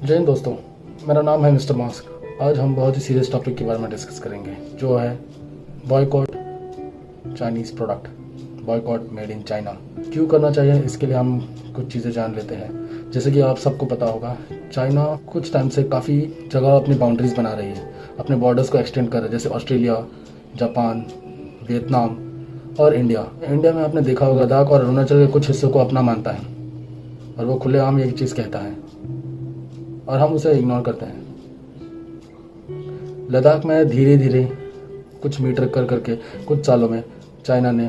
जय हिंद दोस्तों, मेरा नाम है मिस्टर मास्क। आज हम बहुत ही सीरियस टॉपिक के बारे में डिस्कस करेंगे, जो है boycott Chinese product, boycott made in China. क्यों करना चाहिए, इसके लिए हम कुछ चीज़ें जान लेते हैं। जैसे कि आप सबको पता होगा, चाइना कुछ टाइम से काफ़ी जगह अपनी बाउंड्रीज बना रही है, अपने बॉर्डर्स को एक्सटेंड कर रही है, जैसे ऑस्ट्रेलिया, जापान, वियतनाम और इंडिया। इंडिया में आपने देखा होगा, लद्दाख और अरुणाचल के कुछ हिस्सों को अपना मानता है और वो खुलेआम एक चीज़ कहता है और हम उसे इग्नोर करते हैं। लद्दाख में धीरे धीरे कुछ मीटर कर करके कुछ सालों में चाइना ने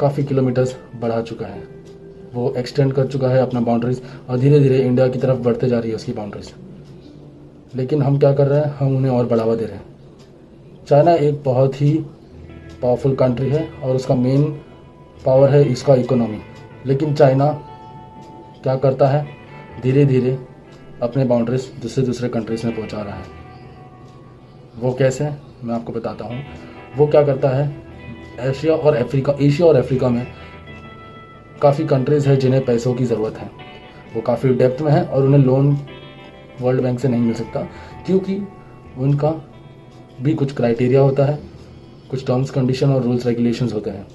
काफ़ी किलोमीटर्स बढ़ा चुका है, वो एक्सटेंड कर चुका है अपना बाउंड्रीज और धीरे धीरे इंडिया की तरफ बढ़ते जा रही है उसकी बाउंड्रीज। लेकिन हम क्या कर रहे हैं, हम उन्हें और बढ़ावा दे रहे हैं। चाइना एक बहुत ही पावरफुल कंट्री है और उसका मेन पावर है इसका इकोनॉमी। लेकिन चाइना क्या करता है, धीरे धीरे अपने बाउंड्रीज दूसरे कंट्रीज में पहुंचा रहा है। वो कैसे, मैं आपको बताता हूँ। वो क्या करता है, एशिया और अफ्रीका में काफ़ी कंट्रीज़ है जिन्हें पैसों की ज़रूरत है। वो काफ़ी डेप्थ में है और उन्हें लोन वर्ल्ड बैंक से नहीं मिल सकता, क्योंकि उनका भी कुछ क्राइटेरिया होता है, कुछ टर्म्स कंडीशन और रूल्स रेगुलेशंस होते हैं,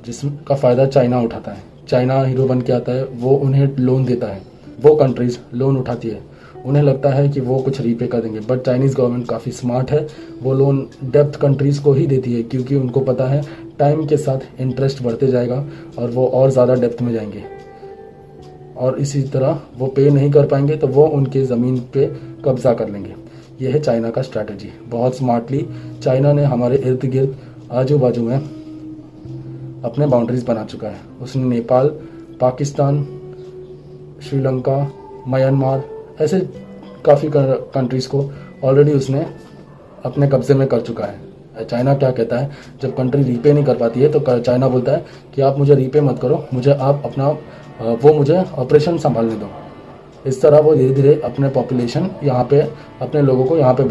जिसका फ़ायदा चाइना उठाता है। चाइना हीरो बन के आता है, वो उन्हें लोन देता है, वो कंट्रीज़ लोन उठाती है। उन्हें लगता है कि वो कुछ रीपे कर देंगे, बट चाइनीज़ गवर्नमेंट काफ़ी स्मार्ट है, वो लोन डेप्थ कंट्रीज़ को ही देती है, क्योंकि उनको पता है टाइम के साथ इंटरेस्ट बढ़ते जाएगा और वो और ज़्यादा डेप्थ में जाएंगे और इसी तरह वो पे नहीं कर पाएंगे तो वो उनके ज़मीन पे कब्जा कर लेंगे। यह है चाइना का स्ट्रैटेजी। बहुत स्मार्टली चाइना ने हमारे इर्द गिर्द आजू बाजू में अपने बाउंड्रीज बना चुका है। उसने नेपाल, पाकिस्तान, श्रीलंका, म्यांमार, ऐसे काफ़ी कंट्रीज़ को ऑलरेडी उसने अपने कब्जे में कर चुका है। चाइना क्या कहता है, जब कंट्री रीपे नहीं कर पाती है तो चाइना बोलता है कि आप मुझे रीपे मत करो, मुझे आप अपना मुझे ऑपरेशन संभालने दो। इस तरह वो धीरे धीरे अपने पॉपुलेशन यहाँ पे, अपने लोगों को यहाँ पे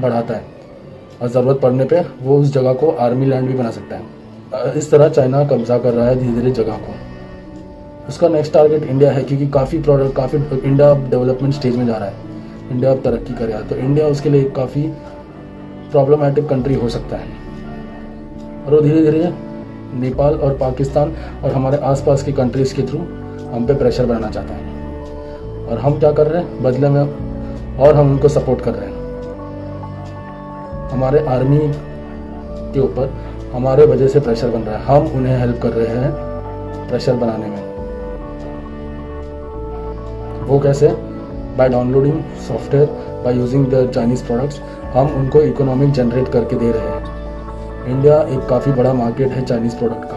बढ़ाता है और ज़रूरत पड़ने पे वो उस जगह को आर्मी लैंड भी बना सकता है। इस तरह चाइना कब्जा कर रहा है धीरे धीरे जगह को। उसका नेक्स्ट टारगेट इंडिया है, क्योंकि काफ़ी इंडिया डेवलपमेंट स्टेज में जा रहा है, इंडिया अब तरक्की कर रहा है, तो इंडिया उसके लिए काफ़ी प्रॉब्लमैटिक कंट्री हो सकता है। और वो धीरे धीरे नेपाल और पाकिस्तान और हमारे आसपास की कंट्रीज़ के थ्रू हम पे प्रेशर बनाना चाहता है और हम क्या कर रहे हैं बदले में, और हम उनको सपोर्ट कर रहे हैं। हमारे आर्मी के ऊपर हमारे वजह से प्रेशर बन रहा है, हम उन्हें हेल्प कर रहे हैं प्रेशर बनाने में। वो कैसे, by downloading software, by using the Chinese products, हम उनको इकोनॉमिक जनरेट करके दे रहे हैं। इंडिया एक काफ़ी बड़ा मार्केट है चाइनीज़ प्रोडक्ट का,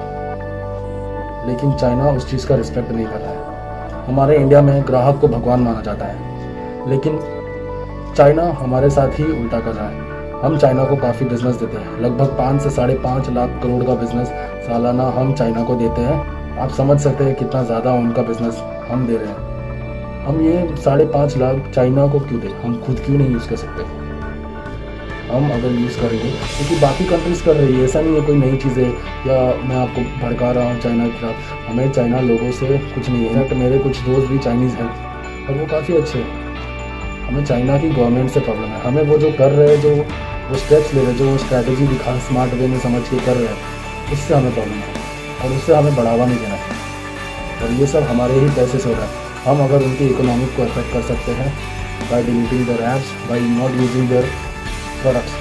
लेकिन चाइना उस चीज़ का रिस्पेक्ट नहीं कर रहा है। हमारे इंडिया में ग्राहक को भगवान माना जाता है, लेकिन चाइना हमारे साथ ही उल्टा कर रहा है। हम चाइना को काफ़ी बिजनेस देते हैं, लगभग 5 से 5.5 लाख करोड़ का बिजनेस सालाना हम चाइना को देते हैं। आप समझ सकते हैं कितना ज़्यादा उनका बिजनेस हम दे रहे हैं। हम ये 5.5 लाख चाइना को क्यों दें, हम खुद क्यों नहीं यूज़ कर सकते? हम अगर यूज़ करेंगे, क्योंकि बाकी कंट्रीज़ कर रही है, ऐसा नहीं है कोई नई चीज़ है या मैं आपको भड़का रहा हूँ चाइना के खिलाफ। हमें चाइना लोगों से कुछ नहीं है, तो मेरे कुछ दोस्त भी चाइनीज़ हैं और वो काफ़ी अच्छे हैं। हमें चाइना की गवर्नमेंट से प्रॉब्लम है। हमें वो जो कर रहे हैं, जो वो स्टेप्स ले रहे हैं, जो वो स्ट्रैटेजी दिखा स्मार्ट वे में समझ के कर रहे हैं, उससे हमें प्रॉब्लम है और उससे हमें बढ़ावा नहीं देना है। और ये सब हमारे ही पैसे से हो रहा है। हम अगर उनकी इकोनॉमिक को अफेक्ट कर सकते हैं by deleting their apps, by not using their products.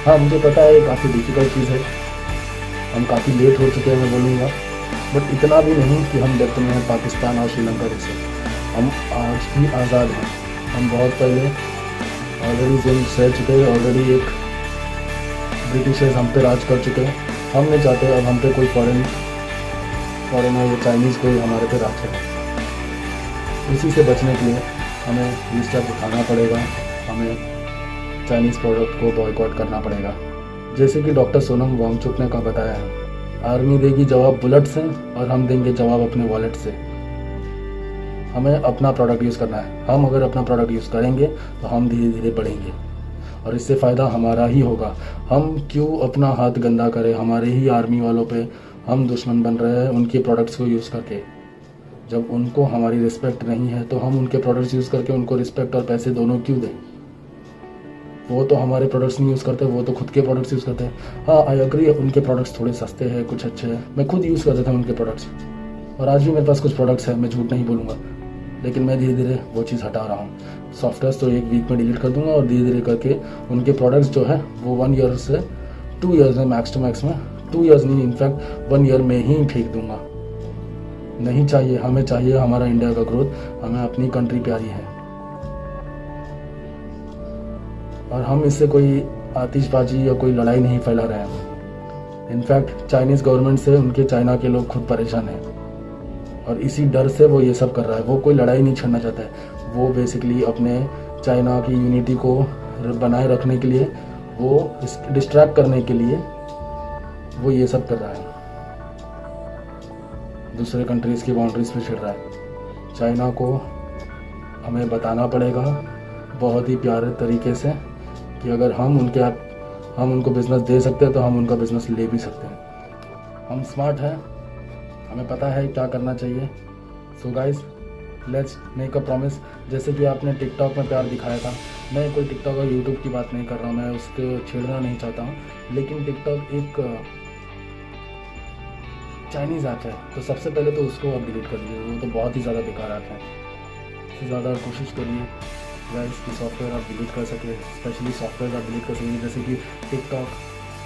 हाँ, मुझे पता है ये काफ़ी डिफ़िकल्ट चीज़ है, हम काफ़ी लेट हो चुके हैं मैं बोलूँगा, बट इतना भी नहीं कि हम डेप्थ में हैं पाकिस्तान और श्रीलंका जैसे। हम आज भी आज़ाद हैं, हम बहुत पहले ऑलरेडी जेल सह चुके हैं, ऑलरेडी एक ब्रिटिशर्स हम पे राज कर चुके हैं। हम नहीं चाहते अब हम पे कोई फॉरेनर या चाइनीज़ कोई हमारे पे राज करे। इसी से बचने के लिए हमें ये स्टेप उठाना पड़ेगा, हमें चाइनीज़ प्रोडक्ट को बॉयकॉट करना पड़ेगा। जैसे कि डॉक्टर सोनम वांगचुक ने बताया है, आर्मी देगी जवाब बुलेट से और हम देंगे जवाब अपने वॉलेट से। हमें अपना प्रोडक्ट यूज़ करना है। हम अगर अपना प्रोडक्ट यूज़ करेंगे तो हम धीरे धीरे बढ़ेंगे और इससे फ़ायदा हमारा ही होगा। हम क्यों अपना हाथ गंदा करें, हमारे ही आर्मी वालों पे हम दुश्मन बन रहे हैं उनके प्रोडक्ट्स को यूज़ करके। जब उनको हमारी रिस्पेक्ट नहीं है तो हम उनके प्रोडक्ट्स यूज़ करके उनको रिस्पेक्ट और पैसे दोनों क्यों दें? वो तो हमारे प्रोडक्ट्स नहीं यूज़ करते, वो तो खुद के प्रोडक्ट्स यूज़ करते हैं। हाँ, आई एग्री, उनके प्रोडक्ट्स थोड़े सस्ते हैं, कुछ अच्छे हैं। मैं खुद यूज़ करता था उनके प्रोडक्ट्स, और आज भी मेरे पास कुछ प्रोडक्ट्स हैं, मैं झूठ नहीं बोलूँगा। लेकिन मैं धीरे धीरे वो चीज़ हटा रहा हूँ। सॉफ्टवेयर तो 1 वीक में डिलीट कर दूंगा, और धीरे धीरे करके उनके प्रोडक्ट्स जो है वो 1 ईयर से 2 ईयर्स में, मैक्स टू मैक्स में 2 ईयर्स नहीं, इनफैक्ट 1 ईयर में ही फेंक दूंगा। नहीं चाहिए, हमें चाहिए हमारा इंडिया का ग्रोथ, हमें अपनी कंट्री प्यारी है, और हम इससे कोई आतिशबाजी या कोई लड़ाई नहीं फैला रहे हैं। इनफैक्ट चाइनीज़ गवर्नमेंट से उनके चाइना के लोग खुद परेशान हैं, और इसी डर से वो ये सब कर रहा है। वो कोई लड़ाई नहीं छेड़ना चाहता है, वो बेसिकली अपने चाइना की यूनिटी को बनाए रखने के लिए, वो डिस्ट्रैक्ट करने के लिए वो ये सब कर रहा है। दूसरे कंट्रीज़ की बाउंड्रीज पे छिड़ रहा है। चाइना को हमें बताना पड़ेगा बहुत ही प्यारे तरीके से कि अगर हम उनको बिज़नेस दे सकते हैं तो हम उनका बिज़नेस ले भी सकते हैं। हम स्मार्ट हैं, हमें पता है क्या करना चाहिए। So guys, let's make a promise. जैसे कि आपने टिकटॉक में प्यार दिखाया था, मैं कोई टिकटॉक और यूट्यूब की बात नहीं कर रहा हूँ, मैं उसको छेड़ना नहीं चाहता हूँ, लेकिन टिकटॉक एक चाइनीज़ ऐप है, तो सबसे पहले तो उसको आप डिलीट कर दीजिए, वो तो बहुत ही ज़्यादा बेकार ऐप है। इससे ज़्यादा कोशिश करिए गाइस कि सॉफ्टवेयर आप डिलीट कर सके, स्पेशली सॉफ्टवेयर आप डिलीट कर सकें, जैसे कि TikTok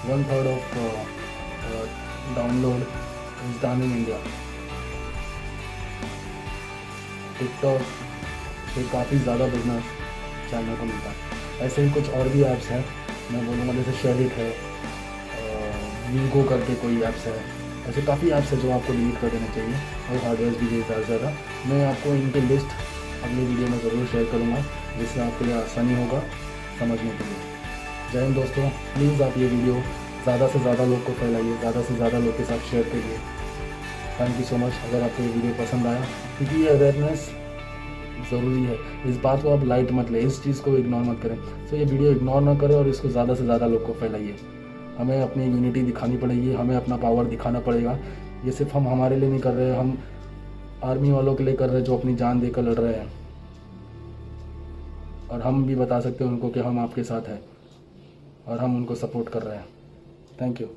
1/3 of download is done in India. TikTok से काफ़ी ज़्यादा बिजनेस चाइना को मिलता है। ऐसे ही कुछ और भी ऐप्स हैं, मैं बोलूँगा, जैसे शेयरिट है, वीगो करके कोई ऐप्स है, ऐसे काफ़ी ऐप्स है जो आपको डिलीट कर देना चाहिए, और हार्डवेयर भी ज़्यादा से ज़्यादा। मैं आपको इनकी लिस्ट अगली वीडियो में ज़रूर शेयर करूँगा, जिससे आपके लिए आसानी होगा समझने के लिए। जय हिंद दोस्तों, प्लीज़ आप ये वीडियो ज़्यादा से ज़्यादा लोग को फैलाइए, ज़्यादा से ज़्यादा लोग के साथ शेयर करिए। Thank you so much. अगर आपको ये वीडियो पसंद आया, क्योंकि ये अवेयरनेस ज़रूरी है, इस बात को आप लाइट मत लें, इस चीज़ को इग्नोर मत करें। तो ये वीडियो इग्नोर ना करें और इसको ज़्यादा से ज़्यादा लोग को फैलाइए। हमें अपनी यूनिटी दिखानी पड़ेगी, हमें अपना पावर दिखाना पड़ेगा। ये सिर्फ हम हमारे लिए नहीं कर रहे हैं, हम आर्मी वालों के लिए कर रहे हैं जो अपनी जान देकर लड़ रहे हैं, और हम भी बता सकते हैं उनको कि हम आपके साथ हैं और हम उनको सपोर्ट कर रहे हैं। Thank you.